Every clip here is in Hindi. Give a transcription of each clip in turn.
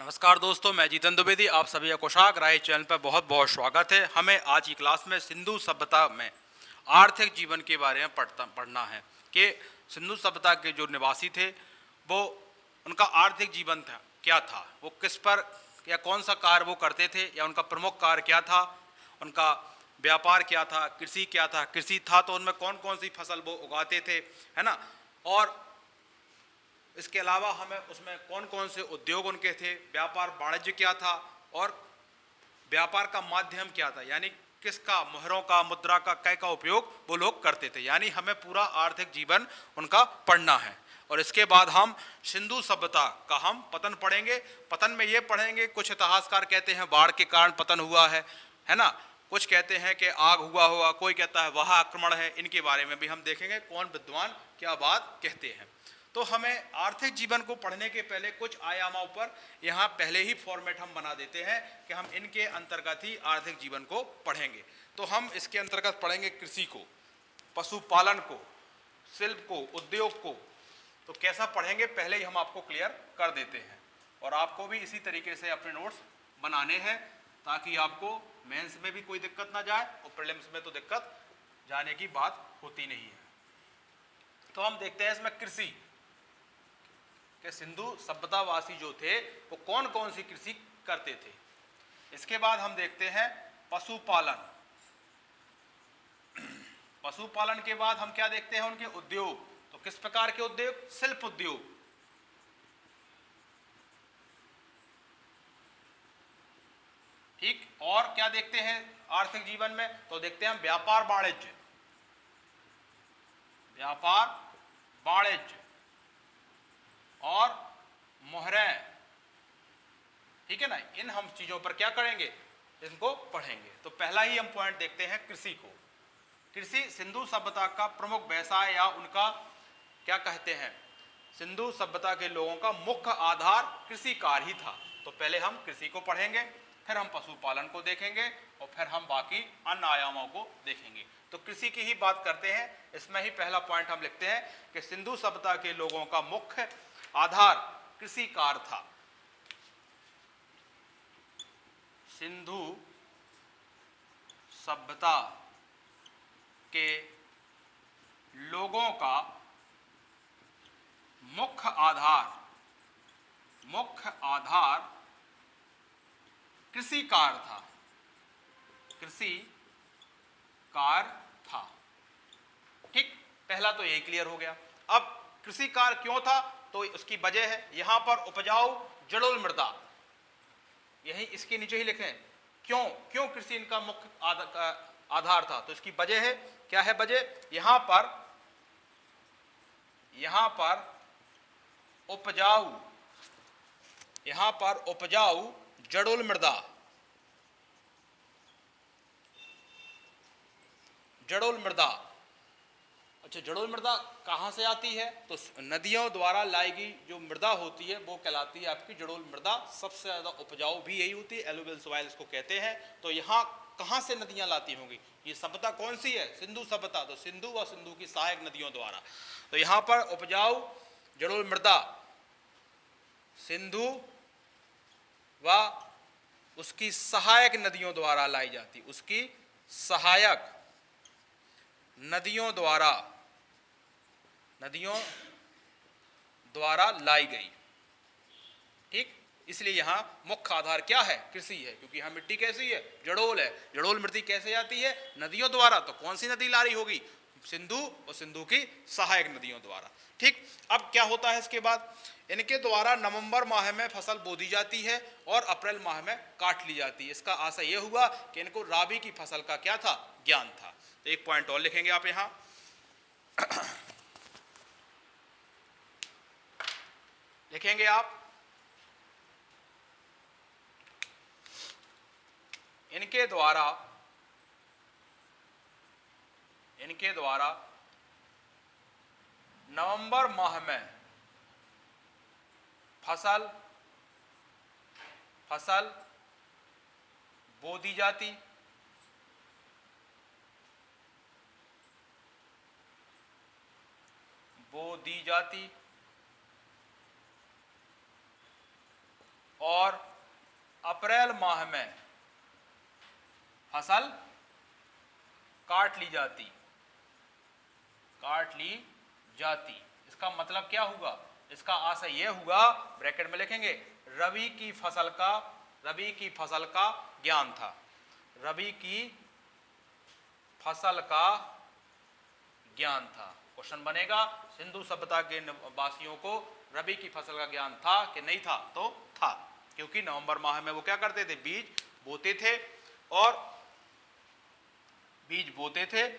नमस्कार दोस्तों, मैं जीतन द्विवेदी। आप सभी का कोशाक राय चैनल पर बहुत बहुत स्वागत है। हमें आज की क्लास में सिंधु सभ्यता में आर्थिक जीवन के बारे में पढ़ना है कि सिंधु सभ्यता के जो निवासी थे वो उनका आर्थिक जीवन था क्या था, वो किस पर या कौन सा कार्य वो करते थे या उनका प्रमुख कार्य क्या था, उनका व्यापार क्या था, कृषि क्या था, कृषि था तो उनमें कौन कौन सी फसल वो उगाते थे, है ना। और इसके अलावा हमें उसमें कौन कौन से उद्योग उनके थे, व्यापार वाणिज्य क्या था और व्यापार का माध्यम क्या था, यानी किसका, मोहरों का, मुद्रा का, कै का उपयोग वो लोग करते थे। यानी हमें पूरा आर्थिक जीवन उनका पढ़ना है। और इसके बाद हम सिंधु सभ्यता का हम पतन पढ़ेंगे। पतन में ये पढ़ेंगे, कुछ इतिहासकार कहते हैं बाढ़ के कारण पतन हुआ है ना। कुछ कहते हैं कि आग हुआ होगा, कोई कहता है वह आक्रमण है। इनके बारे में भी हम देखेंगे कौन विद्वान क्या बात कहते हैं। तो हमें आर्थिक जीवन को पढ़ने के पहले कुछ आयामों पर यहाँ पहले ही फॉर्मेट हम बना देते हैं कि हम इनके अंतर्गत ही आर्थिक जीवन को पढ़ेंगे। तो हम इसके अंतर्गत पढ़ेंगे कृषि को, पशुपालन को, शिल्प को, उद्योग को। तो कैसा पढ़ेंगे पहले ही हम आपको क्लियर कर देते हैं। और आपको भी इसी तरीके से अपने नोट्स बनाने हैं ताकि आपको मेंस में भी कोई दिक्कत ना जाए और प्रीलिम्स में तो दिक्कत जाने की बात होती नहीं है। तो हम देखते हैं इसमें कृषि कि सिंधु सभ्यतावासी जो थे वो कौन कौन सी कृषि करते थे। इसके बाद हम देखते हैं पशुपालन। पशुपालन के बाद हम क्या देखते हैं, उनके उद्योग। तो किस प्रकार के उद्योग, शिल्प उद्योग। ठीक, और क्या देखते हैं आर्थिक जीवन में, तो देखते हैं हम व्यापार वाणिज्य। व्यापार वाणिज्य और मोहरें, ठीक है ना। इन हम चीजों पर क्या करेंगे, इनको पढ़ेंगे। तो पहला ही हम पॉइंट देखते हैं कृषि को। कृषि सिंधु सभ्यता का प्रमुख व्यवसाय या उनका क्या कहते हैं, सिंधु सभ्यता के लोगों का मुख्य आधार कृषि कार्य ही था। तो पहले हम कृषि को पढ़ेंगे, फिर हम पशुपालन को देखेंगे और फिर हम बाकी अन्य आयामों को देखेंगे। तो कृषि की ही बात करते हैं। इसमें ही पहला पॉइंट हम लिखते हैं कि सिंधु सभ्यता के लोगों का मुख्य आधार कृषि कार्य था। सिंधु सभ्यता के लोगों का मुख्य आधार कृषि कार्य था। कृषि कार्य था, ठीक। पहला तो यही क्लियर हो गया। अब कृषि कार्य क्यों था, तो उसकी वजह है यहां पर उपजाऊ जलोल मृदा, यही इसके नीचे ही लिखें क्यों क्यों कृषि इनका मुख्य आधार था। तो इसकी वजह है, क्या है वजह, यहां पर उपजाऊ जलोल मृदा, अच्छा जलोल मृदा कहाँ से आती है, तो नदियों द्वारा लाई गई जो मृदा होती है वो कहलाती है आपकी जलोल मृदा। सबसे ज्यादा उपजाऊ भी यही होती है, एलुवियल सॉइल इसको कहते हैं। तो यहाँ कहाँ से नदियां लाती होंगी, ये सभ्यता कौन सी है, सिंधु सभ्यता। तो सिंधु व सिंधु की सहायक नदियों द्वारा। तो यहाँ पर उपजाऊ जलोल मृदा सिंधु व उसकी सहायक नदियों द्वारा लाई जाती, उसकी सहायक नदियों द्वारा लाई गई, ठीक। इसलिए यहां मुख्य आधार क्या है, कृषि है, क्योंकि यहां मिट्टी कैसी है, जड़ोल है। जड़ोल मिट्टी कैसे आती है, नदियों द्वारा। तो कौन सी नदी ला रही होगी, सिंधु और सिंधु की सहायक नदियों द्वारा, ठीक। अब क्या होता है इसके बाद, इनके द्वारा नवंबर माह में फसल बोदी जाती है और अप्रैल माह में काट ली जाती है। इसका आशय यह हुआ कि इनको राबी की फसल का क्या था, ज्ञान था। तो एक पॉइंट और लिखेंगे आप यहां लिखेंगे आप, इनके द्वारा नवंबर माह में फसल बो दी जाती और अप्रैल माह में फसल काट ली जाती। इसका मतलब क्या हुआ? इसका आशय यह हुआ, ब्रैकेट में लिखेंगे, रबी की फसल का ज्ञान था। रबी की फसल का ज्ञान था। क्वेश्चन बनेगा, सिंधु सभ्यता के वासियों को रबी की फसल का ज्ञान था कि नहीं था? तो था, क्योंकि नवंबर माह में वो क्या करते थे? बीज बोते थे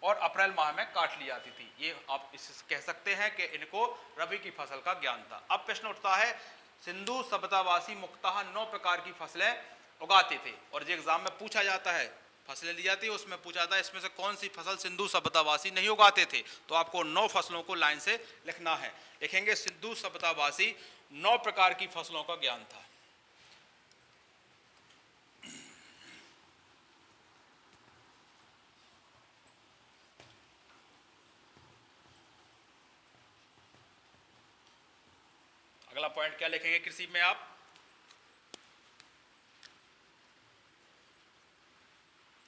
और अप्रैल माह में काट ली जाती थी। ये आप इससे कह सकते हैं कि इनको रबी की फसल का ज्ञान था। अब प्रश्न उठता है, सिंधु सभ्यतावासी मुख्यतः 9 प्रकार की फसलें उगाते थे, और जो एग्जाम में पूछा जाता है, फसलें दी जाती है, उसमें पूछा जाता है इसमें से कौन सी फसल सिंधु सभ्यतावासी नहीं उगाते थे। तो आपको 9 फसलों को लाइन से लिखना है। लिखेंगे, सिंधु सभ्यतावासी 9 प्रकार की फसलों का ज्ञान था। अगला पॉइंट क्या लिखेंगे कृषि में? आप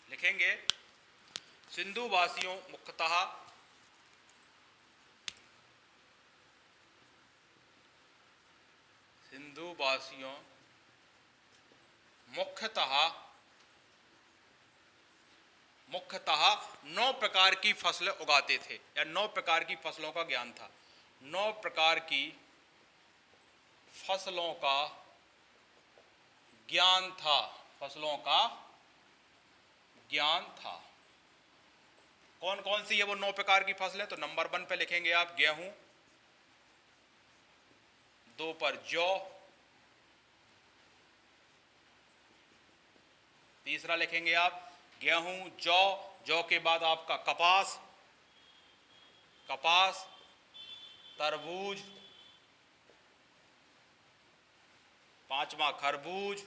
लिखेंगे, सिंधु वासियों मुख्यतः मुख्यतः 9 प्रकार की फसलें उगाते थे, या 9 प्रकार की फसलों का ज्ञान था। 9 प्रकार की फसलों का ज्ञान था। कौन कौन सी है वो 9 प्रकार की फसलें? तो नंबर 1 पे लिखेंगे आप गेहूं, 2 पर जौ, तीसरा लिखेंगे आप गेहूं, जौ के बाद आपका कपास, तरबूज, 5वां खरबूज,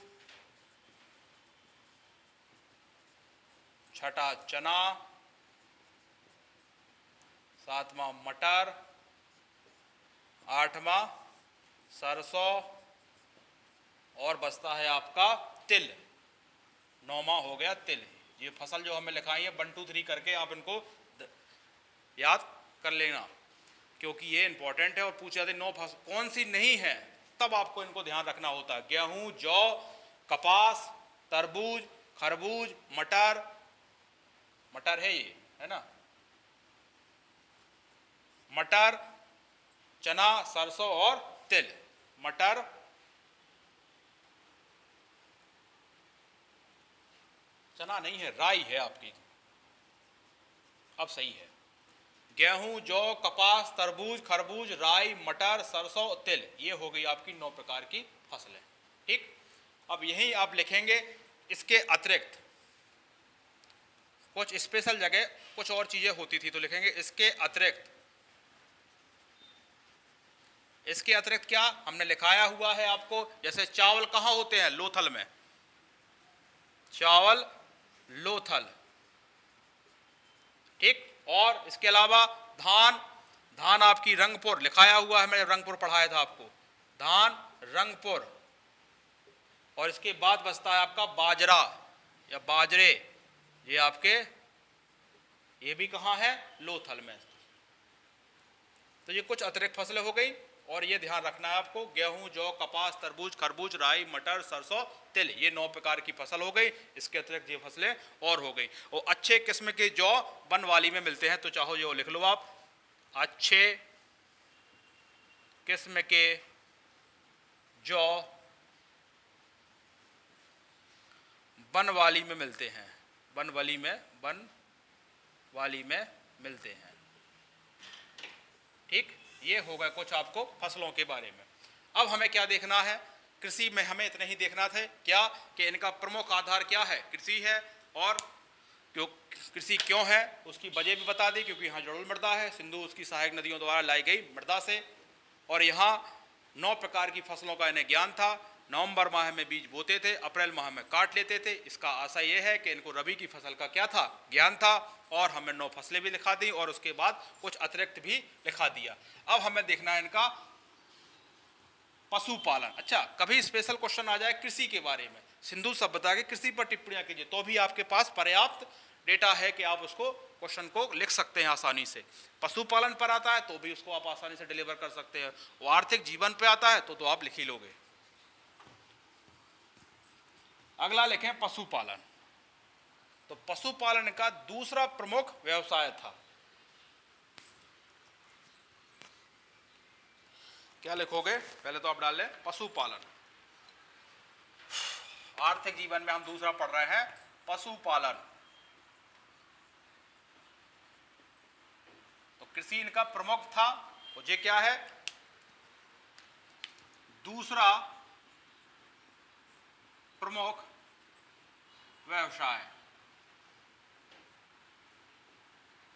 6ठा चना, 7वां मटर, 8वां सरसों, और बचता है आपका तिल, 9वां हो गया तिल। ये फसल जो हमें लिखाई है 1 2 3 करके आप इनको याद कर लेना, क्योंकि ये इंपॉर्टेंट है और पूछा जाते 9 फसल कौन सी नहीं है, तब आपको इनको ध्यान रखना होता है। गेहूं, जौ, कपास, तरबूज, खरबूज, मटर है, ये है ना, मटर, चना, सरसों और तिल। मटर, चना नहीं है, राई है आपकी, अब सही है। गेहूं, जौ, कपास, तरबूज, खरबूज, राई, मटर, सरसों, तिल, ये हो गई आपकी 9 प्रकार की फसलें। ठीक, अब यही आप लिखेंगे, इसके अतिरिक्त कुछ स्पेशल जगह कुछ और चीजें होती थी, तो लिखेंगे इसके अतिरिक्त क्या हमने लिखाया हुआ है आपको, जैसे चावल कहाँ होते हैं? लोथल में, चावल लोथल। ठीक, और इसके अलावा धान आपकी रंगपुर लिखाया हुआ है, मैंने रंगपुर पढ़ाया था आपको, धान रंगपुर। और इसके बाद बचता है आपका बाजरा या बाजरे, ये आपके, ये भी कहाँ है? लोथल में। तो ये कुछ अतिरिक्त फसलें हो गई, और ये ध्यान रखना है आपको, गेहूं, जौ, कपास, तरबूज, खरबूज, राई, मटर, सरसों, तिल, ये 9 प्रकार की फसल हो गई। इसके अतिरिक्त ये फसलें और हो गई। और अच्छे किस्म के जौ बनवाली में मिलते हैं, तो चाहो जो लिख लो आप, अच्छे किस्म के जौ बनवाली में मिलते हैं, बनवाली में मिलते हैं। ठीक, ये होगा कुछ आपको फसलों के बारे में। अब हमें क्या देखना है कृषि में? हमें इतना ही देखना था क्या कि इनका प्रमुख आधार क्या है? कृषि है, और कृषि क्यों है उसकी वजह भी बता दी, क्योंकि यहाँ जड़ोल मृदा है, सिंधु उसकी सहायक नदियों द्वारा लाई गई मृदा से, और यहाँ 9 प्रकार की फसलों का इन्हें ज्ञान था। नवंबर माह में बीज बोते थे, अप्रैल माह में काट लेते थे। इसका आशा यह है कि इनको रबी की फसल का क्या था? ज्ञान था। और हमें 9 फसलें भी लिखा दी और उसके बाद कुछ अतिरिक्त भी लिखा दिया। अब हमें देखना है इनका पशुपालन। अच्छा, कभी स्पेशल क्वेश्चन आ जाए कृषि के बारे में, सिंधु सभ्यता के कृषि पर टिप्पणियां कीजिए, तो भी आपके पास पर्याप्त डेटा है कि आप उसको क्वेश्चन को लिख सकते हैं आसानी से। पशुपालन पर आता है तो भी उसको आप आसानी से डिलीवर कर सकते हैं। वो आर्थिक जीवन पे आता है तो आप लिख ही लोगे। अगला लिखें पशुपालन। तो पशुपालन का दूसरा प्रमुख व्यवसाय था। क्या लिखोगे? पहले तो आप डाल लें पशुपालन। आर्थिक जीवन में हम दूसरा पढ़ रहे हैं पशुपालन। तो कृषि इनका प्रमुख था, और ये क्या है? दूसरा प्रमुख व्यवसाय।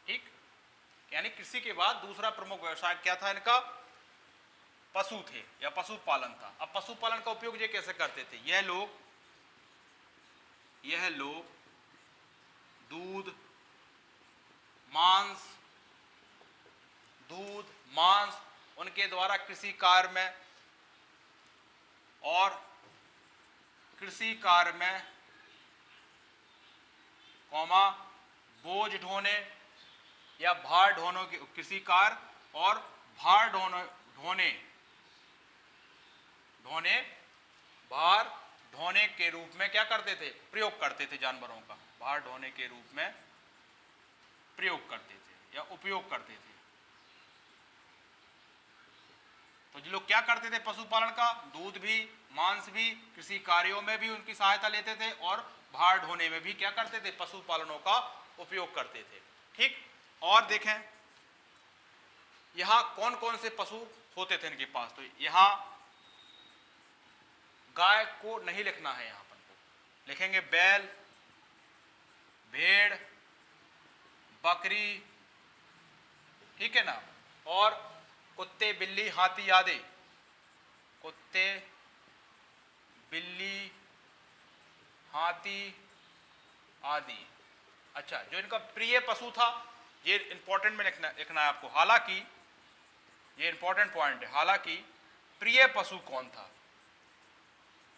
ठीक, यानी कृषि के बाद दूसरा प्रमुख व्यवसाय क्या था इनका? पशु थे या पशुपालन था। अब पशुपालन का उपयोग ये कैसे करते थे? यह लोग दूध, मांस उनके द्वारा कृषि कार्य में बोझ ढोने या भार ढोने के कृषि कार्य और भार ढोने के रूप में क्या करते थे? प्रयोग करते थे। जानवरों का भार ढोने के रूप में प्रयोग करते थे या उपयोग करते थे। तो जो लोग क्या करते थे पशुपालन का? दूध भी, मांस भी, कृषि कार्यों में भी उनकी सहायता लेते थे और भार ढोने में भी क्या करते थे? पशुपालनों का उपयोग करते थे। ठीक, और देखें यहां कौन कौन से पशु होते थे इनके पास। तो यहां गाय को नहीं लिखना है, यहां पर लिखेंगे बैल, भेड़, बकरी, ठीक है ना, और कुत्ते, बिल्ली, हाथी आदि। कुत्ते, बिल्ली, हाथी आदि। अच्छा, जो इनका प्रिय पशु था, ये इंपॉर्टेंट में लिखना है आपको। हालांकि ये इंपॉर्टेंट पॉइंट है, हालांकि प्रिय पशु कौन था?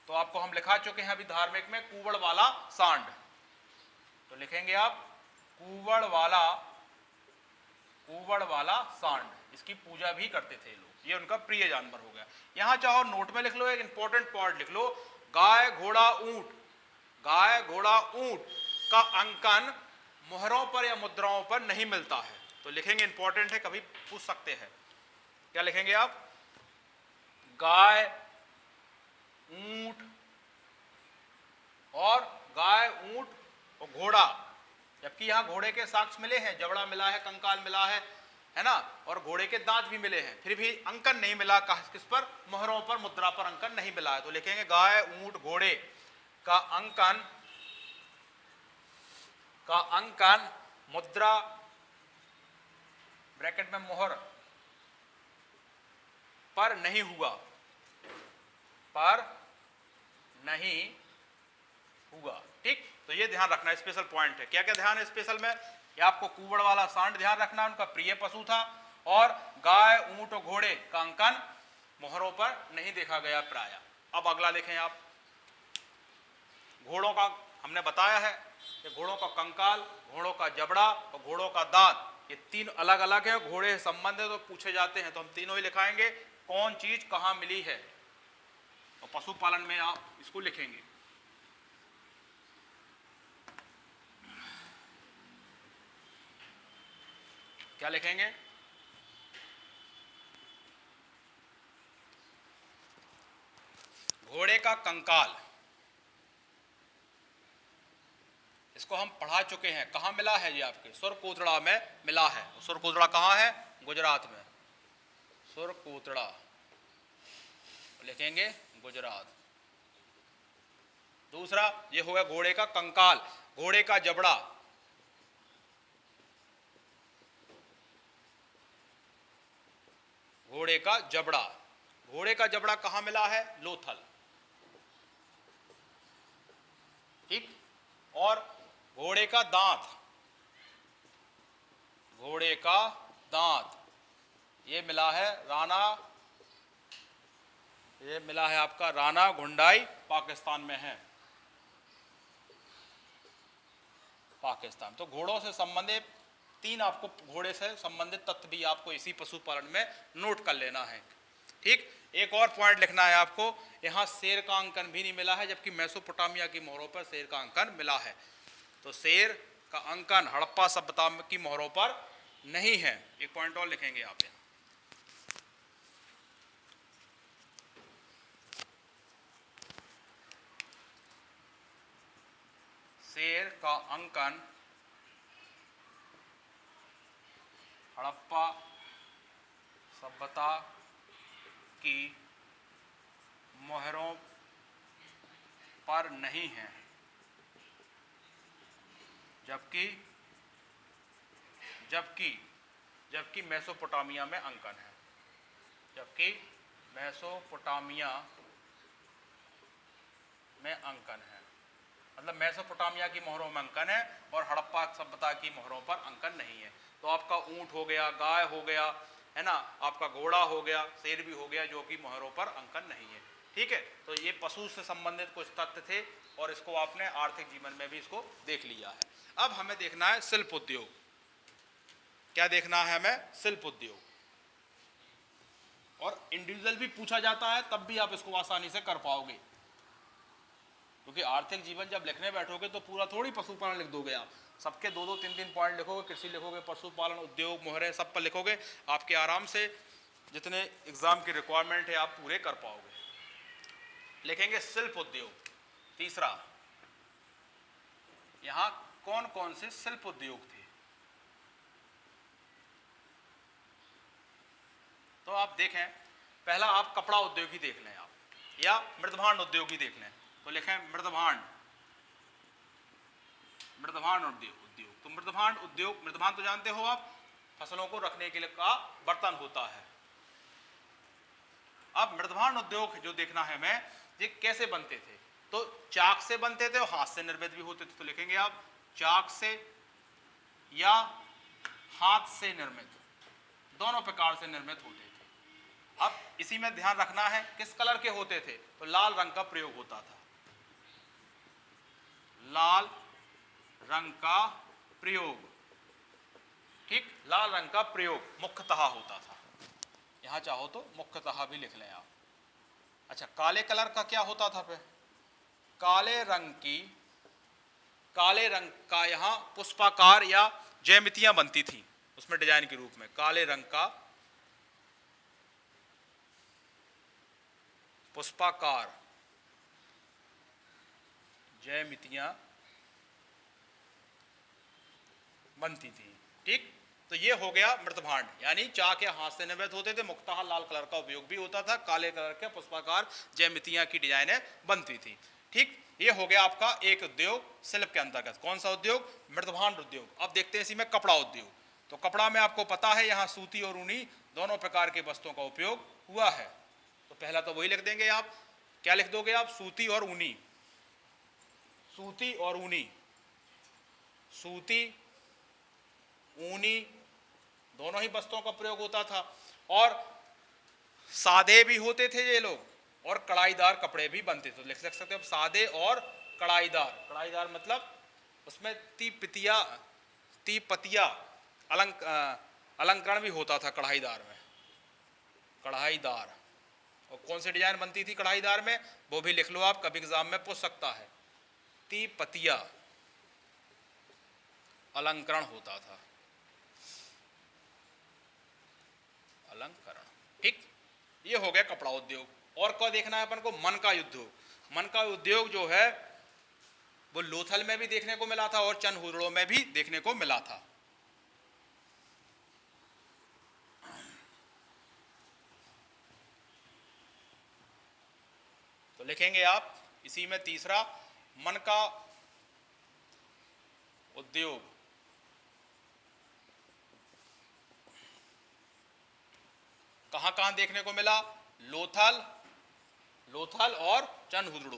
तो आपको हम लिखा चुके हैं अभी धार्मिक में, कुवड़ वाला सांड। तो लिखेंगे आप कुवड़ वाला सांड। इसकी पूजा भी करते थे लोग, ये उनका प्रिय जानवर हो गया। यहां चाहो नोट में लिख लो, एक इंपॉर्टेंट पॉइंट लिख लो, गाय घोड़ा ऊंट का अंकन मोहरों पर या मुद्राओं पर नहीं मिलता है। तो लिखेंगे, इंपॉर्टेंट है, कभी पूछ सकते हैं। क्या लिखेंगे आप? गाय, ऊंट और घोड़ा, जबकि यहां घोड़े के साक्ष्य मिले हैं, जबड़ा मिला है, कंकाल मिला है ना, और घोड़े के दांत भी मिले हैं, फिर भी अंकन नहीं मिला। किस पर? मोहरों पर, मुद्रा पर अंकन नहीं मिला है। तो लिखेंगे गाय, ऊंट, घोड़े का अंकन मुद्रा ब्रैकेट में मोहर पर नहीं हुआ। ठीक, तो ये ध्यान रखना, स्पेशल पॉइंट है। क्या क्या ध्यान है स्पेशल में? ये आपको कुवड़ वाला सांड ध्यान रखना, उनका प्रिय पशु था, और गाय, ऊंट और घोड़े का अंकन मोहरों पर नहीं देखा गया प्राय। अब अगला देखें आप। घोड़ों का हमने बताया है कि घोड़ों का कंकाल, घोड़ों का जबड़ा और घोड़ों का दांत, ये तीन अलग अलग है। घोड़े से संबंधित तो पूछे जाते हैं, तो हम तीनों ही लिखाएंगे, कौन चीज कहां मिली है, और पशुपालन में आप इसको लिखेंगे। क्या लिखेंगे? घोड़े का कंकाल, इसको हम पढ़ा चुके हैं। कहाँ मिला है? ये आपके सुरकोतड़ा में मिला है। सुरकोतड़ा कहाँ है? गुजरात में। सुरकोतड़ा लिखेंगे गुजरात। दूसरा ये हो गया घोड़े का कंकाल, घोड़े का जबड़ा, घोड़े का जबड़ा कहाँ मिला है? लोथल। ठीक, और घोड़े का दांत ये मिला है ये मिला है आपका राना घुंडाई, पाकिस्तान में है, पाकिस्तान। तो घोड़ों से संबंधित 3 आपको घोड़े से संबंधित तथ्य भी आपको इसी पशुपालन में नोट कर लेना है। ठीक, एक और पॉइंट लिखना है आपको, यहाँ शेर का अंकन भी नहीं मिला है, जबकि मेसोपोटामिया की मोहरों पर शेर का अंकन मिला है। तो शेर का अंकन हड़प्पा सभ्यता की मोहरों पर नहीं है। एक पॉइंट और लिखेंगे आप यहाँ, शेर का अंकन हड़प्पा सभ्यता की मोहरों पर नहीं है, जबकि जबकि जबकि मेसोपोटामिया में अंकन है, जबकि मेसोपोटामिया में अंकन है। मतलब मेसोपोटामिया की मोहरों में अंकन है और हड़प्पा सभ्यता की मोहरों पर अंकन नहीं है। तो आपका ऊंट हो गया, गाय हो गया, है ना, आपका घोड़ा हो गया, शेर भी हो गया, जो कि मोहरों पर अंकन नहीं है। ठीक है, तो ये पशु से संबंधित कुछ तथ्य थे और इसको आपने आर्थिक जीवन में भी इसको देख लिया है। अब हमें देखना है शिल्प उद्योग। क्या देखना है हमें? शिल्प उद्योग। और इंडिविजुअल भी पूछा जाता है तब भी आप इसको आसानी से कर पाओगे, क्योंकि आर्थिक जीवन जब लिखने बैठोगे तो पूरा थोड़ी पशुपालन लिख दोगे आप, सबके 2-2, 3-3 पॉइंट लिखोगे, कृषि लिखोगे, पशुपालन, उद्योग, मोहरें, सब पर लिखोगे, आपके आराम से जितने एग्जाम की रिक्वायरमेंट है आप पूरे कर पाओगे। लिखेंगे शिल्प उद्योग। तीसरा, यहां कौन कौन से शिल्प उद्योग थे? तो आप देखें, पहला आप कपड़ा उद्योग ही देख लें आप, या मृदभांड उद्योग ही देख लें। तो लिखें मृदभांड उद्योग। तो मृदभांड उद्योग, मृदभांड तो जानते हो आप, फसलों को रखने के लिए का बर्तन होता है। अब मृदभांड उद्योग जो देखना है हमें, ये कैसे बनते थे? तो चाक से बनते थे और हाथ से निर्मित भी होते थे। तो लिखेंगे आप चाक से या हाथ से निर्मित, दोनों प्रकार से निर्मित होते थे। अब इसी में ध्यान रखना है किस कलर के होते थे, तो लाल रंग का प्रयोग होता था, लाल रंग का प्रयोग। ठीक, लाल रंग का प्रयोग मुख्यतः होता था, यहां चाहो तो मुख्यतः भी लिख लें आप। अच्छा, काले कलर का क्या होता था? पे काले रंग का यहां पुष्पाकार या ज्यामितियां बनती थी उसमें डिजाइन के रूप में, काले रंग का पुष्पाकार ज्यामितियां बनती थी। ठीक, तो ये हो गया मृदभांड, यानी चाक या हाथ से निर्मित होते थे, मुख्यतः लाल कलर का उपयोग भी होता था, काले कलर के पुष्पाकार ज्यामितियां की डिजाइनें बनती थी। ठीक, ये हो गया आपका एक उद्योग शिल्प के अंतर्गत। कौन सा उद्योग? मृदभांड उद्योग। अब देखते हैं इसी में कपड़ा उद्योग। तो कपड़ा में आपको पता है यहाँ सूती और ऊनी दोनों प्रकार के वस्त्रों का उपयोग हुआ है। तो पहला तो वही लिख देंगे आप। क्या लिख दोगे आप? सूती और ऊनी, सूती और ऊनी, सूती ऊनी दोनों ही वस्त्रों का प्रयोग होता था। और सादे भी होते थे ये लोग, और कढ़ाईदार कपड़े भी बनते थे। लिख सकते हो सादे और कढ़ाईदार। कढ़ाईदार मतलब उसमें तीपतिया अलंकरण भी होता था कढ़ाईदार में। कढ़ाईदार, और कौन सी डिजाइन बनती थी कढ़ाईदार में, वो भी लिख लो आप, कभी एग्जाम में पूछ सकता है। तीपतिया अलंकरण होता था, अलंकरण। ठीक, ये हो गया कपड़ा उद्योग। और क्या देखना है अपन को? मन का उद्योग। मन का उद्योग जो है वो लोथल में भी देखने को मिला था और चनहुदड़ों में भी देखने को मिला था। तो लिखेंगे आप इसी में तीसरा, मन का उद्योग कहां कहां देखने को मिला? लोथल और चनहुदड़ो।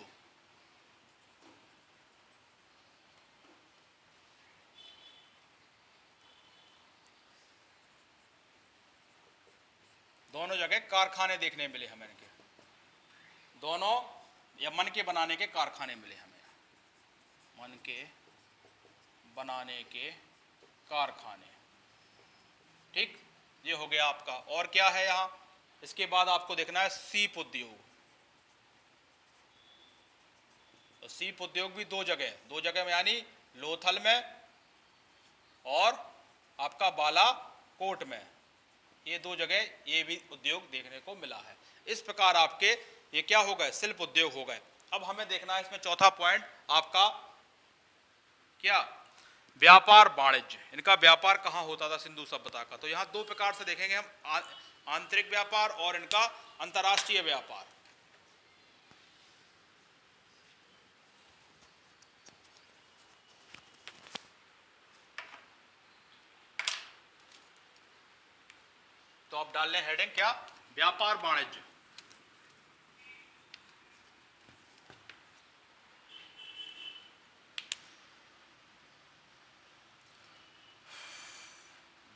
दोनों जगह कारखाने देखने मिले हमें इनके। दोनों या मन के बनाने के कारखाने मिले हमें, मन के बनाने के कारखाने। ठीक, ये हो गया आपका। और क्या है यहाँ, इसके बाद आपको देखना है सीप उद्योग। तो सीप उद्योग भी दो जगह में, यानी लोथल में और आपका बालाकोट में, ये दो जगह ये भी उद्योग देखने को मिला है। इस प्रकार आपके ये क्या हो गए, शिल्प उद्योग हो गए। अब हमें देखना है इसमें चौथा पॉइंट आपका क्या, व्यापार वाणिज्य। इनका व्यापार कहाँ होता था सिंधु सभ्यता का, तो यहाँ दो प्रकार से देखेंगे हम, आंतरिक व्यापार और इनका अंतर्राष्ट्रीय व्यापार। तो आप डाल लें हेडिंग क्या, व्यापार वाणिज्य।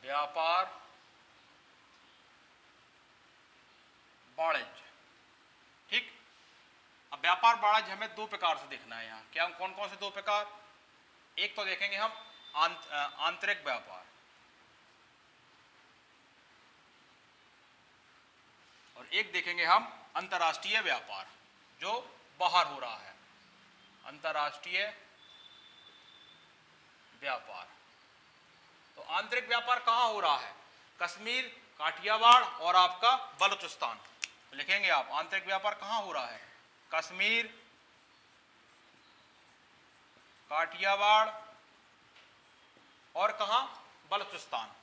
व्यापार वाणिज्य। ठीक, अब व्यापार वाणिज्य हमें दो प्रकार से देखना है यहाँ। क्या, कौन कौन से दो प्रकार, एक तो देखेंगे हम आंतरिक व्यापार, और एक देखेंगे हम अंतर्राष्ट्रीय व्यापार जो बाहर हो रहा है, अंतर्राष्ट्रीय व्यापार। तो आंतरिक व्यापार कहाँ हो रहा है, कश्मीर, काठियावाड़ और आपका बलूचिस्तान। तो लिखेंगे आप, आंतरिक व्यापार कहाँ हो रहा है, कश्मीर, काठियावाड़ और कहाँ, बलूचिस्तान।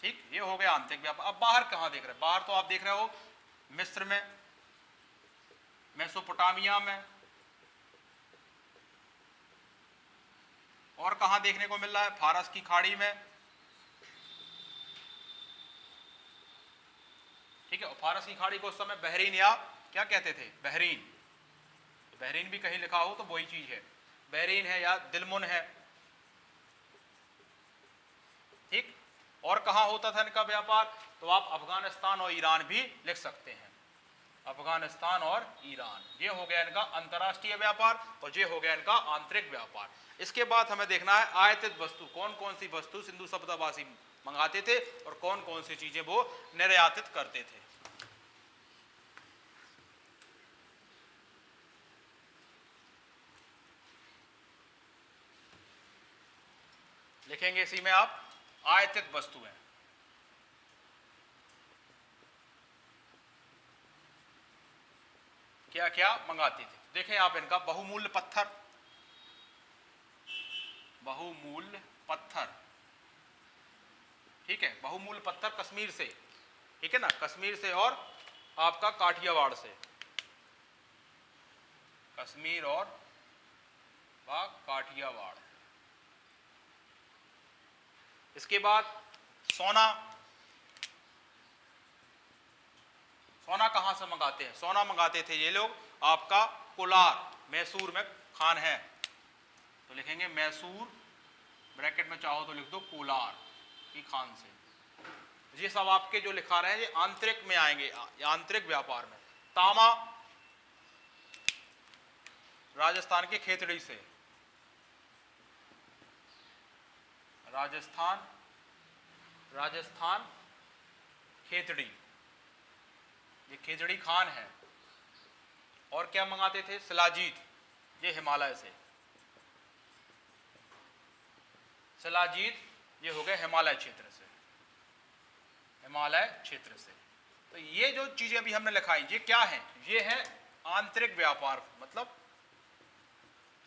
ठीक, ये हो गया आंतरिक व्यापार। अब बाहर कहाँ देख रहे हैं, बाहर तो आप देख रहे हो मिस्र में, मेसोपोटामिया में, और कहाँ देखने को मिल रहा है, फारस की खाड़ी में। ठीक है, फारस की खाड़ी को उस समय बहरीन या क्या कहते थे, बहरीन। बहरीन भी कहीं लिखा हो तो वही चीज है, बहरीन है या दिलमुन है। ठीक, और कहाँ होता था इनका व्यापार, तो आप अफगानिस्तान और ईरान भी लिख सकते हैं, अफगानिस्तान और ईरान। ये हो गया इनका अंतर्राष्ट्रीय व्यापार और ये हो गया इनका आंतरिक व्यापार। इसके बाद हमें देखना है आयातित वस्तु, कौन कौन सी वस्तु सिंधु सभ्यतावासी मंगाते थे और कौन कौन सी चीजें वो निर्यातित करते थे। लिखेंगे इसी में आप आयातित वस्तुएं। क्या क्या मंगाते थे, देखें आप इनका बहुमूल्य पत्थर, बहुमूल्य पत्थर। ठीक है, बहुमूल्य पत्थर कश्मीर से, ठीक है ना, कश्मीर से और आपका काठियावाड़ से, कश्मीर और काठियावाड़। इसके बाद सोना, सोना कहां से मंगाते हैं, सोना मंगाते थे ये लोग आपका कोलार, मैसूर में खान है, तो लिखेंगे मैसूर, ब्रैकेट में चाहो तो लिख दो कोलार की खान से। ये सब आपके जो लिखा रहे हैं ये आंतरिक में आएंगे, आंतरिक व्यापार में। तांबा राजस्थान के खेतड़ी से, राजस्थान खेतड़ी, ये खेतड़ी खान है। और क्या मंगाते थे, शिलाजीत, ये हिमालय से, शिलाजीत ये हो गए हिमालय क्षेत्र से, हिमालय क्षेत्र से। तो ये जो चीजें अभी हमने लिखाई ये क्या है, ये है आंतरिक व्यापार, मतलब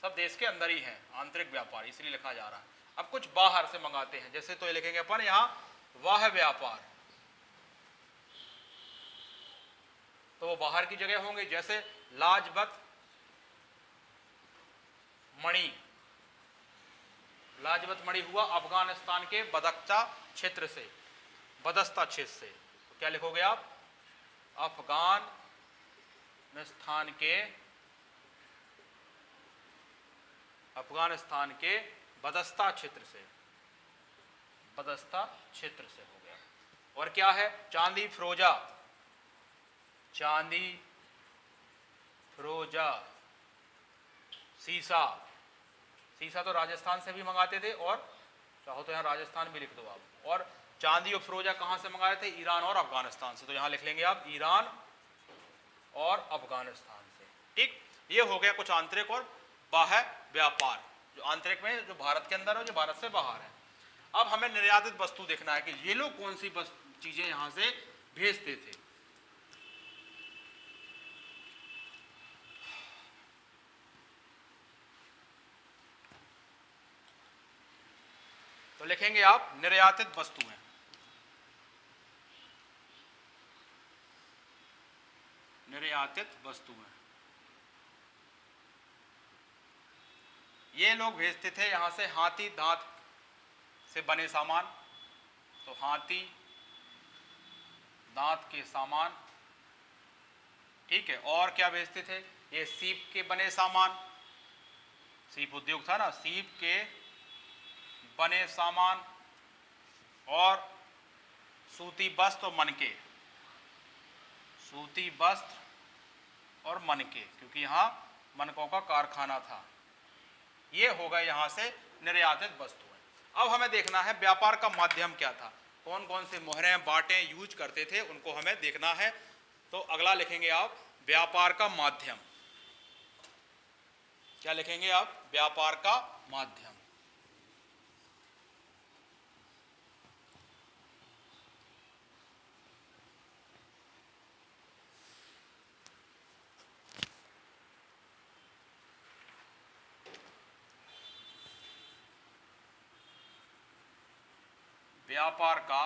सब देश के अंदर ही है आंतरिक व्यापार, इसलिए लिखा जा रहा है। अब कुछ बाहर से मंगाते हैं, जैसे तो ये लिखेंगे अपन यहां वाह व्यापार, तो वो बाहर की जगह होंगे, जैसे लाजपत मणि, लाजपत मणि हुआ अफगानिस्तान के बदख्ता क्षेत्र से, बदस्ता क्षेत्र से। तो क्या लिखोगे आप, अफगानिस्तान के बदस्ता क्षेत्र से, बदस्ता क्षेत्र से हो गया। और क्या है, चांदी फिरोजा, चांदी, फिरोजा, सीसा। सीसा तो राजस्थान से भी मंगाते थे, और चाहो तो यहाँ राजस्थान भी लिख दो आप। और चांदी और फिरोजा कहाँ से मंगाए थे? ईरान और अफगानिस्तान से। तो यहाँ लिख लेंगे आप ईरान और अफगानिस्तान से। ठीक, ये हो गया कुछ आंतरिक और बाह्य व्यापार, जो आंतरिक में जो भारत के अंदर है, जो भारत से बाहर है। अब हमें निर्यातित वस्तु देखना है कि ये लोग कौन सी चीजें यहां से भेजते थे। तो लिखेंगे आप निर्यातित वस्तुएं। निर्यातित वस्तुएं, ये लोग भेजते थे यहां से हाथी दांत से बने सामान। तो हाथी दांत के सामान, ठीक है। और क्या भेजते थे? ये सीप के बने सामान, सीप उद्योग था ना, सीप के बने सामान, और सूती वस्त्र और मनके, सूती वस्त्र और मनके, क्योंकि यहाँ मनकों का कारखाना था। ये होगा यहां से निर्यातित वस्तुएं। अब हमें देखना है व्यापार का माध्यम क्या था, कौन कौन से मोहरें बाटें यूज करते थे, उनको हमें देखना है। तो अगला लिखेंगे आप व्यापार का माध्यम। क्या लिखेंगे आप? व्यापार का माध्यम। व्यापार का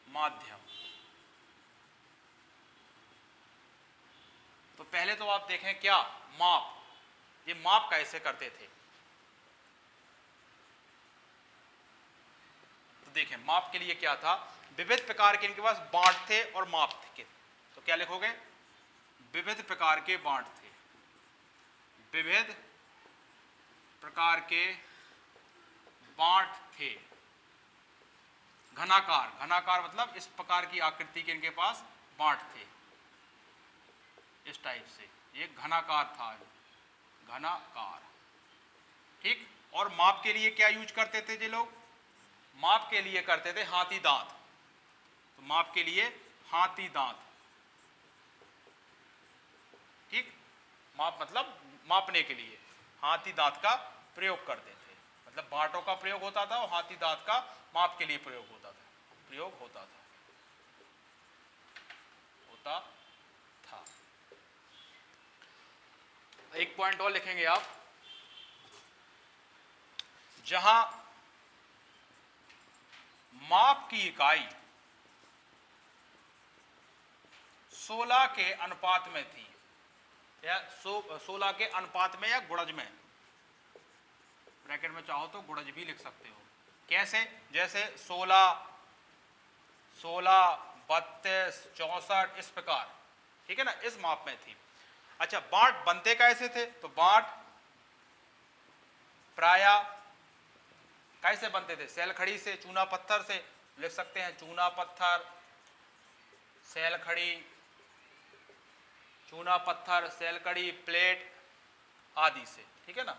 माध्यम। तो पहले तो आप देखें क्या, माप। ये माप कैसे करते थे? तो देखें माप के लिए क्या था, विविध प्रकार के इनके पास बांट थे और माप थे। तो क्या लिखोगे? विविध प्रकार के बांट थे, विविध प्रकार के बांट थे। घनाकार, घनाकार मतलब इस प्रकार की आकृति के इनके पास बांट थे, इस टाइप से। ये घनाकार था, घनाकार, ठीक। और माप के लिए क्या यूज करते थे ये लोग? माप के लिए करते थे हाथी दांत। तो माप के लिए हाथी दांत, ठीक। माप मतलब मापने के लिए हाथी दांत का प्रयोग करते थे। मतलब बांटों का प्रयोग होता था और हाथी दांत का माप के लिए प्रयोग होता था। एक पॉइंट और लिखेंगे आप, जहां माप की इकाई 16 के अनुपात में थी, या 16 के अनुपात में या गुणज में, ब्रैकेट में चाहो तो गुणज भी लिख सकते हो। कैसे? जैसे 16, 32, 64, इस प्रकार, ठीक है ना, इस माप में थी। अच्छा, बांट बनते कैसे थे? तो बांट प्रायः कैसे बनते थे? सैलखड़ी से, चूना पत्थर से, लिख सकते हैं चूना पत्थर, सैलखड़ी, चूना पत्थर, सैलखड़ी, प्लेट आदि से, ठीक है ना।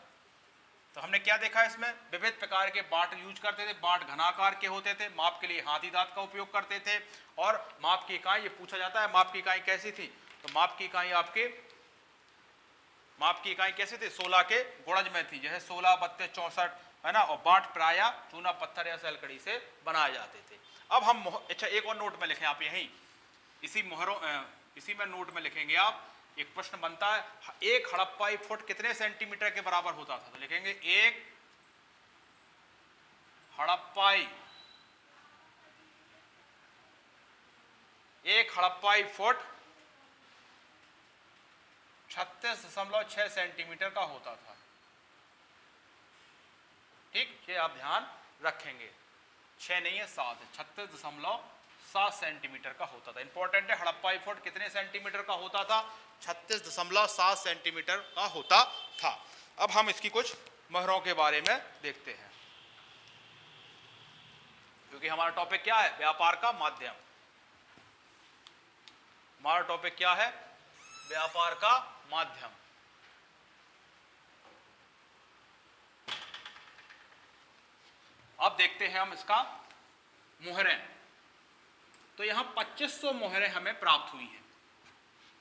तो हमने क्या देखा इसमें? विविध प्रकार के बांट यूज करते थे। बांट घनाकार के होते थे, माप के लिए हाथी दांत का उपयोग करते थे। और माप की इकाई, ये पूछा जाता है माप की इकाई कैसी थी? तो माप की इकाई आपके, माप की इकाई कैसे थे? 16 के गुणज में थी, जैसे 16, 32, 64, है ना। और बांट प्रायः चूना पत्थर या सैलखड़ी से बनाए जाते थे। अब हम अच्छा एक और नोट में लिखें आप, यहीं इसी में नोट में लिखेंगे आप। एक प्रश्न बनता है, एक हड़प्पाई फुट कितने सेंटीमीटर के बराबर होता था? तो लिखेंगे एक हड़प्पाई फुट 36.6 सेंटीमीटर का होता था, ठीक। ये आप ध्यान रखेंगे, 6 नहीं है 7 है, 36.7 सेंटीमीटर का होता था। इंपॉर्टेंट है, हड़प्पाई फुट कितने सेंटीमीटर का होता था? 36.7 सेंटीमीटर का होता था। अब हम इसकी कुछ मोहरों के बारे में देखते हैं, क्योंकि हमारा टॉपिक क्या है? व्यापार का माध्यम। हमारा टॉपिक क्या है? व्यापार का माध्यम। अब देखते हैं हम इसका मोहरें। तो यहां 2500 मोहरें हमें प्राप्त हुई हैं।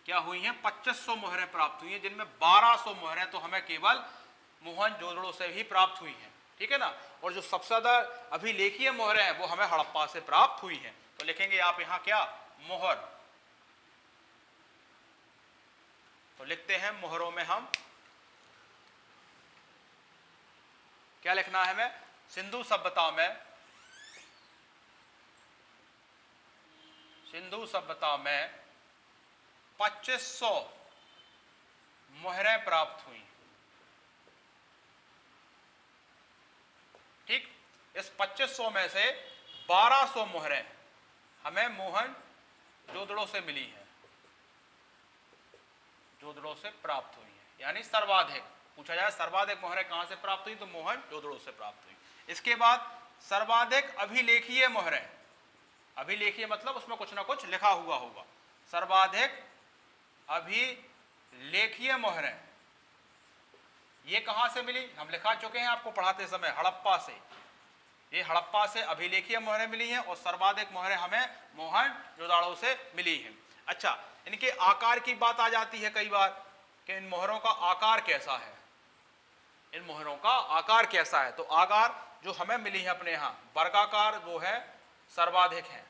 क्या हुई हैं? 2500 मोहरें प्राप्त हुई हैं, जिनमें 1200 मोहरें तो हमें केवल मोहनजोदड़ो से ही प्राप्त हुई हैं, ठीक है ना। और जो सबसे ज्यादा अभिलेखीय मोहरें हैं वो हमें हड़प्पा से प्राप्त हुई हैं। तो लिखेंगे आप यहां क्या? मोहर। तो लिखते हैं मोहरों में हम क्या लिखना है हमें? सिंधु सभ्यता में 2500 मोहरें प्राप्त हुई। ठीक, इस 2500 में से 1200 मोहरें हमें मोहनजोदड़ो से मिली हैं, जोदड़ो से प्राप्त हुई हैं। यानी सर्वाधिक पूछा जाए सर्वाधिक मोहरें कहां से प्राप्त हुई, तो मोहनजोदड़ो से प्राप्त हुई। इसके बाद सर्वाधिक अभिलेखीय मोहरें, अभिलेखीय मतलब उसमें कुछ ना कुछ लिखा हुआ होगा। सर्वाधिक अभिलेखीय मोहरें ये कहां से मिली? हम लिखा चुके हैं आपको पढ़ाते समय, हड़प्पा से। ये हड़प्पा से अभिलेखीय मोहरें मिली हैं और सर्वाधिक मोहरें हमें मोहनजोदड़ो से मिली हैं। अच्छा, इनके आकार की बात आ जाती है कई बार कि इन मोहरों का आकार कैसा है, इन मोहरों का आकार कैसा है। तो आकार जो हमें मिली है अपने यहां वर्गाकार वो है सर्वाधिक है।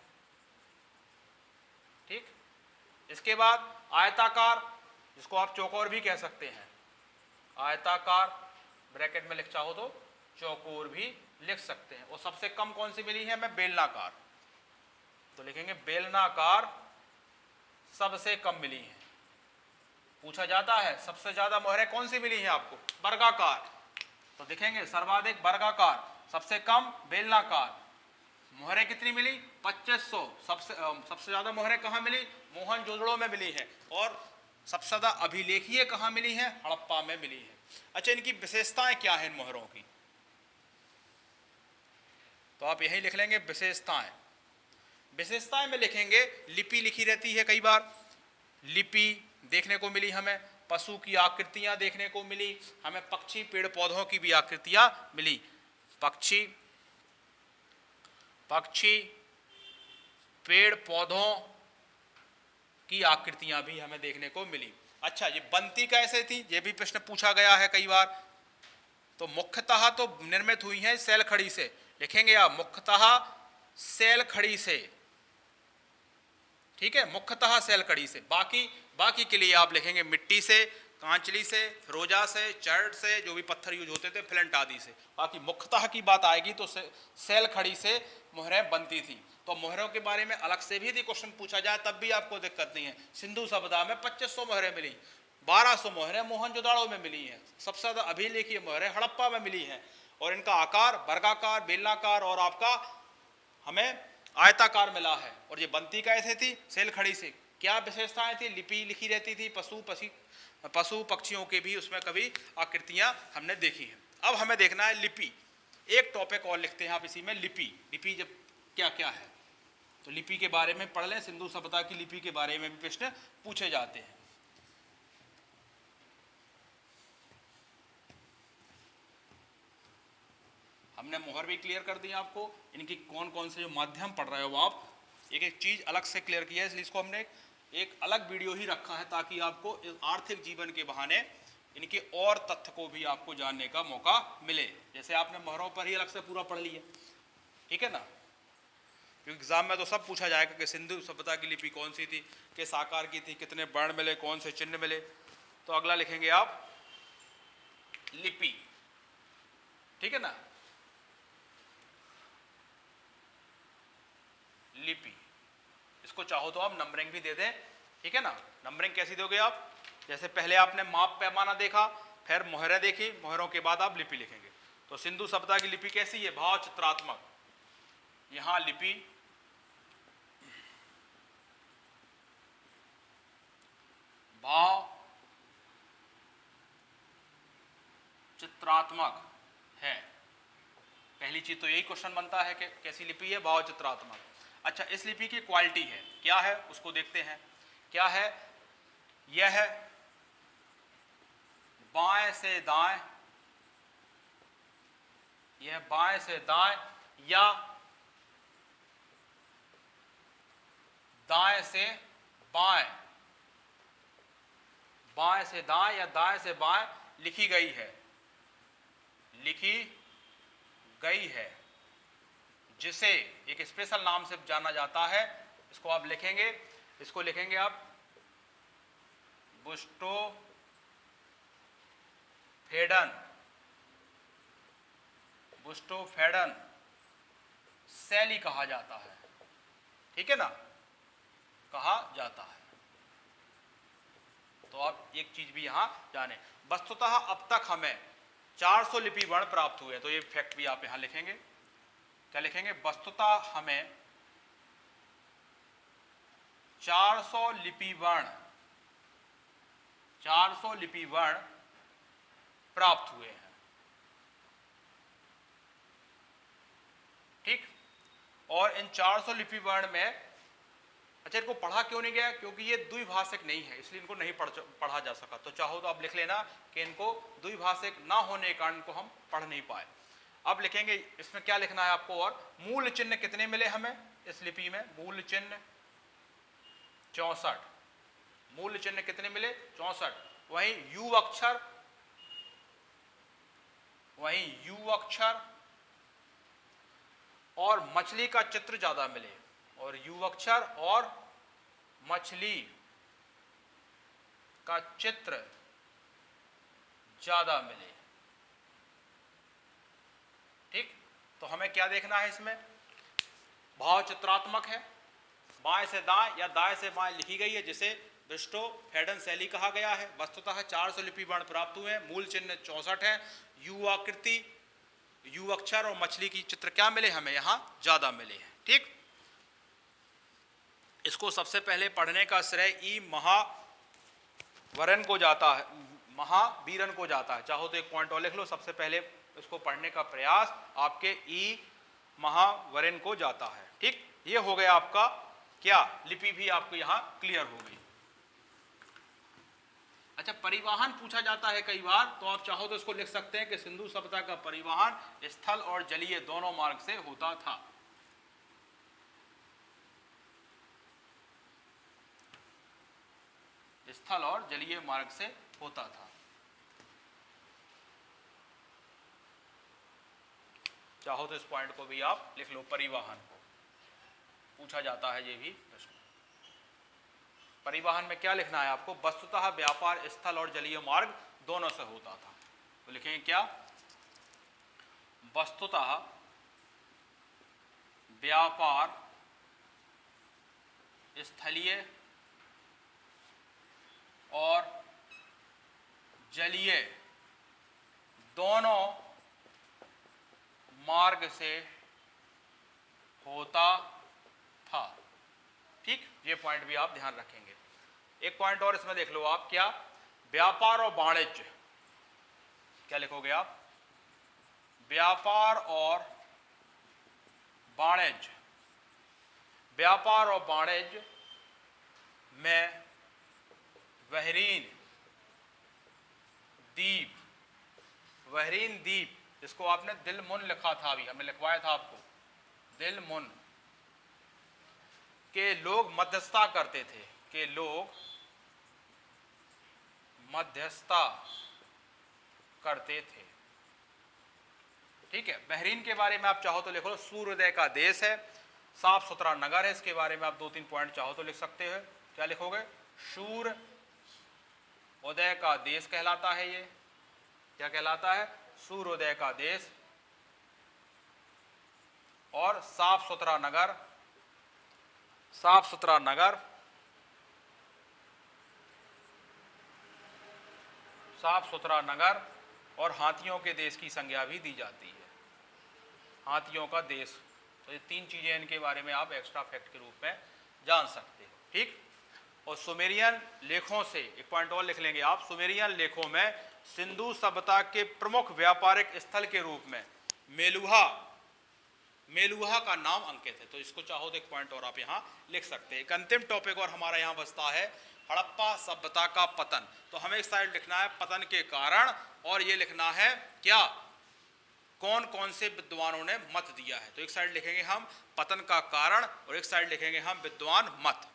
ठीक, इसके बाद आयताकार, जिसको आप चौकोर भी कह सकते हैं, आयताकार ब्रैकेट में लिख चाहो तो चौकोर भी लिख सकते हैं। और सबसे कम कौन सी मिली है हमें? बेलनाकार। तो लिखेंगे बेलनाकार सबसे कम मिली है। पूछा जाता है सबसे ज्यादा मोहरें कौन सी मिली है आपको? वर्गाकार। तो लिखेंगे सर्वाधिक वर्गाकार, सबसे कम बेलनाकार। मोहरें कितनी मिली? 2500। सबसे ज्यादा मोहरें कहां मिली? मोहनजोदड़ो में मिली हैं। और सबसे ज्यादा अभिलेखीय कहां मिली हैं? हड़प्पा में मिली है। अच्छा, इनकी विशेषताएं क्या है इन मोहरों की? तो आप यही लिख लेंगे विशेषताएं। विशेषताएं में लिखेंगे लिपि लिखी रहती है, कई बार लिपि देखने को मिली हमें, पशु की आकृतियां देखने को मिली हमें, पक्षी पेड़ पौधों की भी आकृतियां मिली। पक्षी पेड़ पौधों की आकृतियां भी हमें देखने को मिली। अच्छा, ये बनती कैसे थी? ये भी प्रश्न पूछा गया है कई बार। तो मुख्यतः तो निर्मित हुई है सैल खड़ी से। लिखेंगे आप मुख्यतः सैल खड़ी से। ठीक है, मुख्यतः सैल खड़ी से। बाकी के लिए आप लिखेंगे मिट्टी से, कांचली से, फिरोजा से, चर्ट से, जो भी पत्थर यूज होते थे, फ्लिंट आदि से। बाकी मुख्यतः की बात आएगी तो सैल खड़ी से मोहरें बनती थी। तो मोहरों के बारे में अलग से भी यदि क्वेश्चन पूछा जाए तब भी आपको दिक्कत नहीं है। सिंधु सभ्यता में 2500 मोहरें मिली, 1200 मोहरें मोहनजोदड़ो में मिली हैं, सबसे ज्यादा अभिलेखीय मोहरें हड़प्पा में मिली हैं। और इनका आकार वर्गाकार, बेलनाकार और आपका हमें आयताकार मिला है। और ये बनती कैसे थी? सैल खड़ी से। क्या विशेषताएं थी? लिपि लिखी रहती थी, पशु पक्षियों के भी उसमें कभी आकृतियां हमने देखी हैं। अब हमें देखना है लिपि। एक टॉपिक और लिखते हैं आप इसी में, लिपि जब क्या क्या है। तो लिपि के बारे में पढ़ लें। सिंधु सभ्यता की लिपि के बारे में भी प्रश्न पूछे जाते हैं। हमने मोहर भी क्लियर कर दी आपको। इनकी कौन कौन से जो माध्यम पढ़ रहे हो आप, एक एक चीज अलग से क्लियर किया है, इसलिए इसको हमने एक अलग वीडियो ही रखा है ताकि आपको आर्थिक जीवन के बहाने इनके और तथ्य को भी आपको जानने का मौका मिले। जैसे आपने मोहरों पर ही अलग से पूरा पढ़ लिया, ठीक है ना। क्योंकि एग्जाम में तो सब पूछा जाएगा कि सिंधु सभ्यता की लिपि कौन सी थी, किस आकार की थी, कितने वर्ण मिले, कौन से चिन्ह मिले। तो अगला लिखेंगे आप लिपि, ठीक है ना। लिपि, इसको चाहो तो आप नंबरिंग भी दे दें, ठीक है ना। नंबरिंग कैसी दोगे आप? जैसे पहले आपने माप पैमाना देखा, फिर मोहरें देखी, मोहरों के बाद आप लिपि लिखेंगे। तो सिंधु सभ्यता की लिपि कैसी है? भाव चित्रात्मक। यहां लिपि भाव चित्रात्मक है। पहली चीज तो यही क्वेश्चन बनता है कि कैसी लिपि है? भाव चित्रात्मक। अच्छा, इस लिपि की क्वालिटी है क्या है उसको देखते हैं। क्या है? यह बाएं से दाएं, यह बाएं से दाएं या दाएं से बाएं, बाएं से दाएं या दाएं से बाएं लिखी गई है, लिखी गई है, जिसे एक स्पेशल नाम से जाना जाता है। इसको आप लिखेंगे, इसको लिखेंगे आप बुस्टोफेडन, बुस्टोफेडन शैली कहा जाता है, ठीक है ना, कहा जाता है। तो आप एक चीज भी यहां जाने, वस्तुतः अब तक हमें 400 लिपि वर्ण प्राप्त हुए, तो ये फैक्ट भी आप यहां लिखेंगे। क्या लिखेंगे? वस्तुतः हमें 400 लिपि वर्ण, 400 लिपि वर्ण प्राप्त हुए हैं, ठीक। और इन 400 लिपि वर्ण में, अच्छा इनको पढ़ा क्यों नहीं गया? क्योंकि ये द्विभाषिक नहीं है, इसलिए इनको नहीं पढ़ा जा सका। तो चाहो तो आप लिख लेना कि इनको द्विभाषिक ना होने के कारण इनको हम पढ़ नहीं पाए। अब लिखेंगे इसमें क्या लिखना है आपको, और मूल चिन्ह कितने मिले हमें इस लिपि में? मूल चिन्ह 64, मूल चिन्ह कितने मिले? 64। वहीं यू अक्षर, वहीं यू अक्षर और मछली का चित्र ज्यादा मिले, और यू अक्षर और मछली का चित्र ज्यादा मिले, ठीक। तो हमें क्या देखना है इसमें? भाव चित्रात्मक है, बाएं से दाएं या दाएं से बाएं लिखी गई है, जिसे बुस्टोफेडन शैली कहा गया है। वस्तुतः 400 लिपि वर्ण प्राप्त हुए हैं, मूल चिन्ह 64 है, यू आकृति, यू अक्षर और मछली की चित्र क्या मिले हमें? यहां ज्यादा मिले हैं, ठीक। इसको सबसे पहले पढ़ने का श्रेय ई महावरन को जाता है, महावीरन को जाता है। चाहो तो एक पॉइंट और लिख लो, सबसे पहले इसको पढ़ने का प्रयास आपके ई महावरन को जाता है, ठीक। ये हो गया आपका क्या? लिपि भी आपको यहां क्लियर हो गई। अच्छा, परिवहन पूछा जाता है कई बार, तो आप चाहो तो इसको लिख सकते हैं कि सिंधु सभ्यता का परिवहन स्थल और जलीय दोनों मार्ग से होता था। स्थल और जलीय मार्ग से होता था। चाहो तो इस पॉइंट को भी आप लिख लो, परिवहन पूछा जाता है ये भी प्रश्न। परिवहन में क्या लिखना है आपको? वस्तुतः व्यापार स्थल और जलीय मार्ग दोनों से होता था। तो लिखेंगे क्या? वस्तुतः व्यापार स्थलीय और जलीय दोनों मार्ग से होता था, ठीक। ये पॉइंट भी आप ध्यान रखेंगे। एक पॉइंट और इसमें देख लो आप, क्या? व्यापार और वाणिज्य। क्या लिखोगे आप? व्यापार और वाणिज्य। व्यापार और वाणिज्य में बहरीन द्वीप, बहरीन द्वीप, जिसको आपने दिलमुन लिखा था, अभी हमने लिखवाया था आपको, दिलमुन के लोग मध्यस्थता करते थे, के लोग मध्यस्थता करते थे, ठीक है। बहरीन के बारे में आप चाहो तो लिख लो, सूर्योदय का देश है, साफ सुथरा नगर है। इसके बारे में आप 2-3 पॉइंट चाहो तो लिख सकते हो। क्या लिखोगे? सूर्य उदय का देश कहलाता है ये। क्या कहलाता है? सूर्योदय का देश। और साफ सुथरा नगर, साफ सुथरा नगर, साफ सुथरा नगर। और हाथियों के देश की संज्ञा भी दी जाती है, हाथियों का देश। तो ये 3 चीजें इनके बारे में आप एक्स्ट्रा फैक्ट के रूप में जान सकते हो, ठीक। और सुमेरियन लेखों से एक पॉइंट और लिख लेंगे आप, सुमेरियन लेखों में सिंधु सभ्यता के प्रमुख व्यापारिक स्थल के रूप में मेलुहा, मेलुहा का नाम अंकित है। तो इसको चाहो तो एक पॉइंट और आप यहाँ लिख सकते हैं। एक अंतिम टॉपिक और हमारा यहाँ बचता है हड़प्पा सभ्यता का पतन। तो हमें एक साइड लिखना है पतन के कारण, और ये लिखना है क्या, कौन कौन से विद्वानों ने मत दिया है। तो एक साइड लिखेंगे हम पतन का कारण और एक साइड लिखेंगे हम विद्वान मत,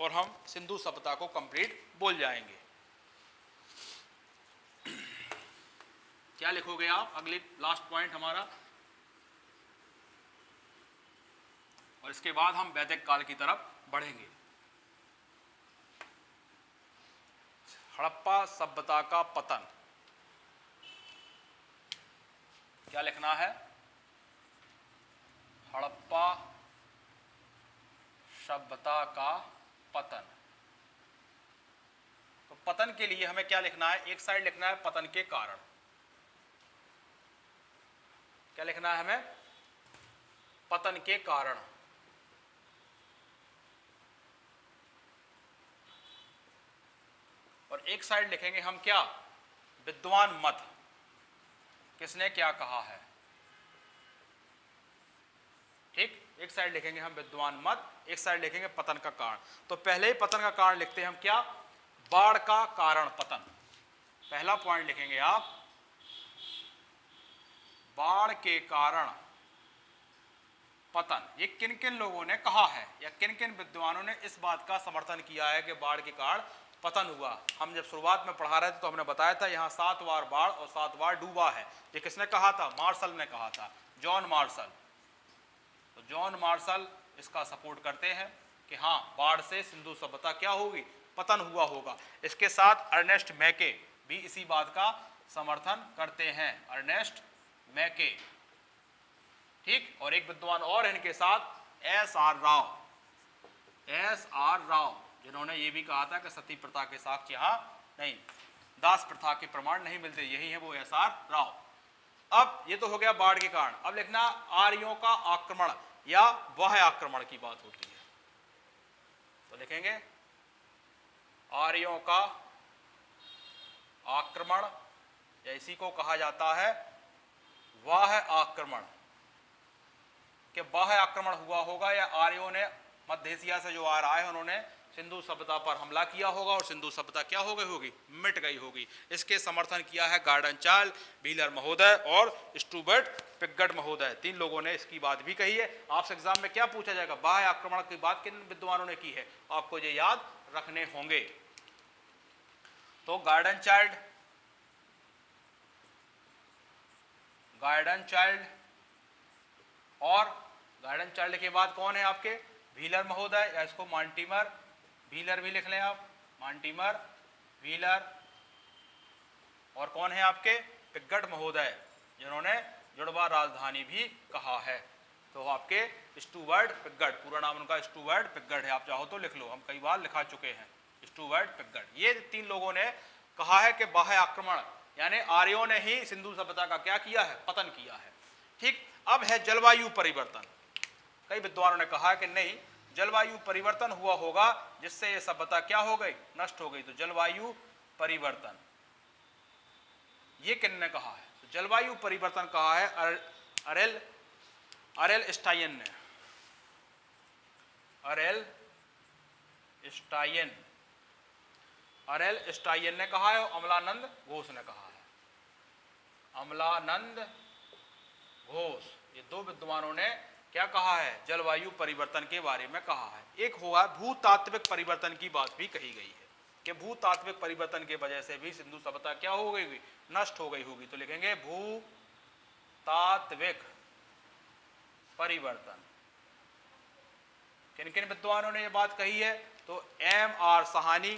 और हम सिंधु सभ्यता को कंप्लीट बोल जाएंगे। क्या लिखोगे आप अगले लास्ट पॉइंट हमारा, और इसके बाद हम वैदिक काल की तरफ बढ़ेंगे। हड़प्पा सभ्यता का पतन, क्या लिखना है, हड़प्पा सभ्यता का पतन। तो पतन के लिए हमें क्या लिखना है, एक साइड लिखना है पतन के कारण, क्या लिखना है हमें, पतन के कारण। और एक साइड लिखेंगे हम क्या, विद्वान मत, किसने क्या कहा है। ठीक, एक साइड लिखेंगे हम विद्वान मत, एक साइड लिखेंगे पतन का कारण। तो पहले ही पतन का कारण लिखते हैं हम क्या, बाढ़ का कारण पतन। पहला पॉइंट लिखेंगे आप, बाढ़ के कारण पतन। ये किन किन लोगों ने कहा है या किन किन विद्वानों ने इस बात का समर्थन किया है कि बाढ़ के कारण पतन हुआ। हम जब शुरुआत में पढ़ा रहे थे तो हमने बताया था यहाँ 7 बार बाढ़ और 7 बार डूबा है। ये किसने कहा था, मार्शल ने कहा था, जॉन मार्शल। तो जॉन मार्शल इसका सपोर्ट करते हैं कि हाँ, बाढ़ से सिंधु सभ्यता क्या होगी, पतन हुआ होगा। इसके साथ अर्नेस्ट मैके भी इसी बात का समर्थन करते हैं, अर्नेस्ट मैके। ठीक, और एक विद्वान और इनके साथ एस.आर. राव, एस.आर. राव, जिन्होंने ये भी कहा था कि सती प्रथा के साक्ष्य यहाँ नहीं, दास प्रथा के प्रमाण नहीं मिलते, यही है वो एस.आर. राव। अब ये तो हो गया बाढ़ के कारण। अब लिखना आर्यों का आक्रमण या वह आक्रमण की बात होती है। तो लिखेंगे आर्यों का आक्रमण, या इसी को कहा जाता है वाह आक्रमण, कि वाह आक्रमण हुआ होगा या आर्यों ने मध्य एशिया से जो आ रहा है उन्होंने सिंधु सभ्यता पर हमला किया होगा और सिंधु सभ्यता क्या हो गई होगी, मिट गई होगी। इसके समर्थन किया है गार्डन चार्ल्स, व्हीलर महोदय और स्टूबर्ट पिगट महोदय। 3 लोगों ने इसकी बात भी कही है। आपसे एग्जाम में क्या पूछा जाएगा, बाह्य आक्रमण की बात किन विद्वानों ने की है, आपको ये याद रखने होंगे। तो गार्डन चाइल्ड, गार्डन चाइल्ड, और गार्डन चाइल्ड के बाद कौन है आपके, व्हीलर महोदय, या इसको मॉन्टिमर व्हीलर भी लिख लें आप, मॉन्टिमर व्हीलर। और कौन है आपके, पिगट महोदय, जिन्होंने जुड़वा राजधानी भी कहा है। तो आपके स्टूवर्ट पिगट, पूरा नाम उनका स्टूवर्ट पिगट है, आप चाहो तो लिख लो, हम कई बार लिखा चुके हैं, स्टूवर्ट पिगट। ये 3 लोगों ने कहा है कि बाह्य आक्रमण यानी आर्यों ने ही सिंधु सभ्यता का क्या किया है, पतन किया है। ठीक, अब है जलवायु परिवर्तन। कई विद्वानों ने कहा है कि नहीं, जलवायु परिवर्तन हुआ होगा जिससे ये सभ्यता क्या हो गई, नष्ट हो गई। तो जलवायु परिवर्तन, ये किसने कहा है, तो जलवायु परिवर्तन कहा है अरेल स्टाइन ने, अरेल स्टाइन, अरेल स्टाइन ने कहा है और अमलानंद घोष ने कहा है, अमलानंद घोष। ये 2 विद्वानों ने क्या कहा है, जलवायु परिवर्तन के बारे में कहा है। एक हुआ भूतात्विक परिवर्तन की बात भी कही गई है कि भूतात्विक परिवर्तन की वजह से भी सिंधु सभ्यता क्या हो गई, नष्ट हो गई होगी। तो लिखेंगे भूतात्विक परिवर्तन। किन किन विद्वानों ने यह बात कही है, तो M.R. साहनी,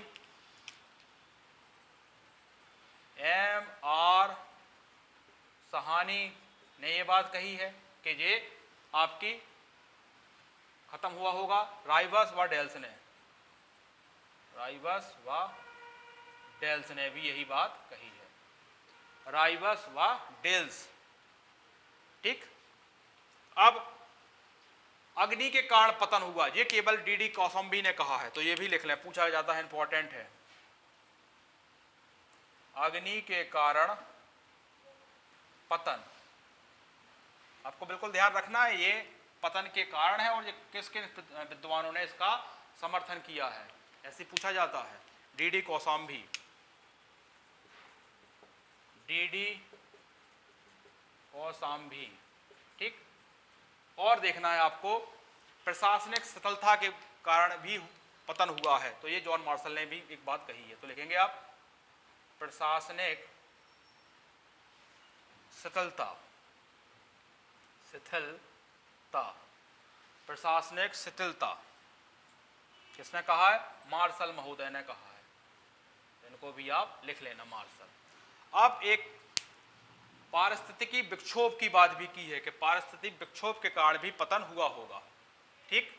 M.R. साहनी ने यह बात कही है कि ये आपकी खत्म हुआ होगा। राइबस व डेल्स ने, राइबस व डेल्स ने भी यही बात कही है, राइबस व डेल्स। ठीक, अब अग्नि के कारण पतन हुआ, ये केवल डी.डी. कौशाम्बी ने कहा है, तो ये भी लिख लें, पूछा जाता है, इंपॉर्टेंट है। अग्नि के कारण पतन, आपको बिल्कुल ध्यान रखना है, ये पतन के कारण है और ये किसके विद्वानों ने इसका समर्थन किया है, ऐसे पूछा जाता है। डी कौशाम्बी, डी कौशाम्बी, ठीक। और देखना है आपको, प्रशासनिक सफलता के कारण भी पतन हुआ है, तो ये जॉन मार्शल ने भी एक बात कही है, तो लिखेंगे आप प्रशासनिक शिथिलता, शिथिलता, प्रशासनिक शिथिलता किसने कहा है? मार्शल महोदय ने कहा है, इनको भी आप लिख लेना, मार्शल। अब एक पारिस्थितिकी विक्षोभ की बात भी की है कि पारिस्थितिक विक्षोभ के कारण भी पतन हुआ होगा, ठीक,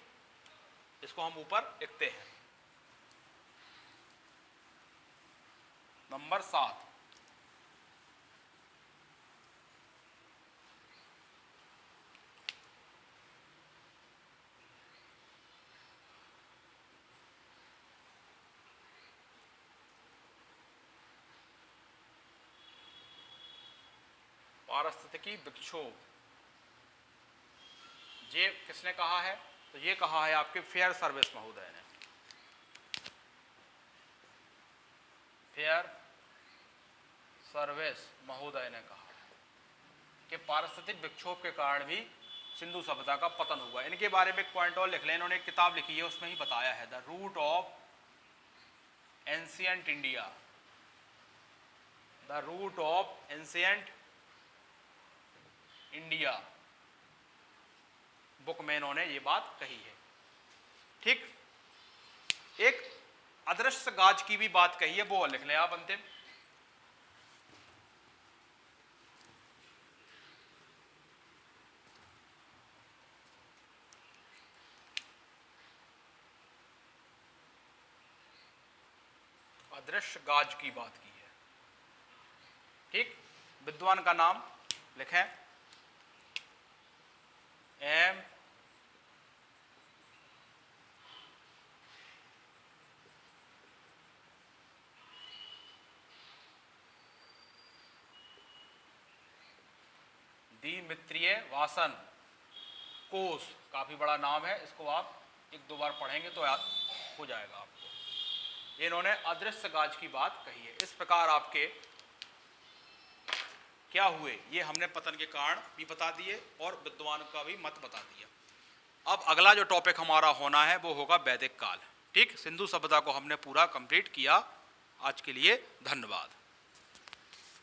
इसको हम ऊपर लिखते हैं। नंबर 7, पारिस्थितिकी विक्षोभ, ये किसने कहा है? तो ये कहा है आपके फेयर सर्विस महोदय ने, फेयर सर्विस महोदय ने कहा है कि पारिस्थितिक विक्षोभ के कारण भी सिंधु सभ्यता का पतन हुआ। इनके बारे में एक पॉइंट और लिख लें, इन्होंने एक किताब लिखी है, उसमें ही बताया है, the root of ancient India, the root of ancient India book में इन्होंने ये बात कही है, ठीक। एक अदृश्य गाज की भी बात कही है, वो लिख लें आप अंतिम। अदृश्य गाज की बात की है, ठीक। विद्वान का नाम लिखें, एम द्विमित्रीय वासन कोश, काफी बड़ा नाम है, इसको आप एक दो बार पढ़ेंगे तो याद हो जाएगा आपको। इन्होंने अदृश्य गाज की बात कही है। इस प्रकार आपके क्या हुए, ये हमने पतन के कारण भी बता दिए और विद्वान का भी मत बता दिया। अब अगला जो टॉपिक हमारा होना है वो होगा वैदिक काल, ठीक। सिंधु सभ्यता को हमने पूरा कंप्लीट किया। आज के लिए धन्यवाद।